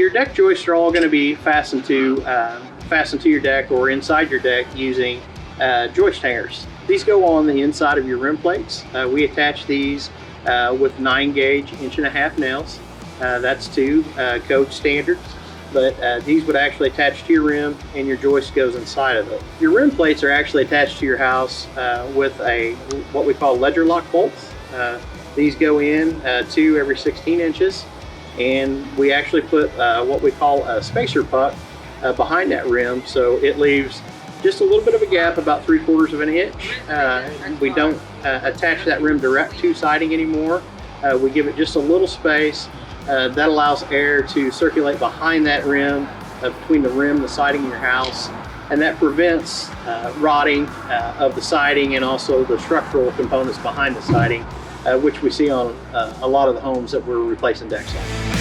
your deck joists are all going to be fastened to your deck or inside your deck using joist hangers. These go on the inside of your rim plates. We attach these with 9-gauge 1.5-inch nails. That's to code standards, but these would actually attach to your rim and your joist goes inside of it. Your rim plates are actually attached to your house with what we call ledger lock bolts. These go in 2 every 16 inches, and we actually put what we call a spacer puck behind that rim, so it leaves just a little bit of a gap, about 3/4 of an inch. We don't attach that rim direct to siding anymore. We give it just a little space. That allows air to circulate behind that rim, between the rim and the siding in your house, and that prevents rotting of the siding and also the structural components behind the siding, which we see on a lot of the homes that we're replacing decks on.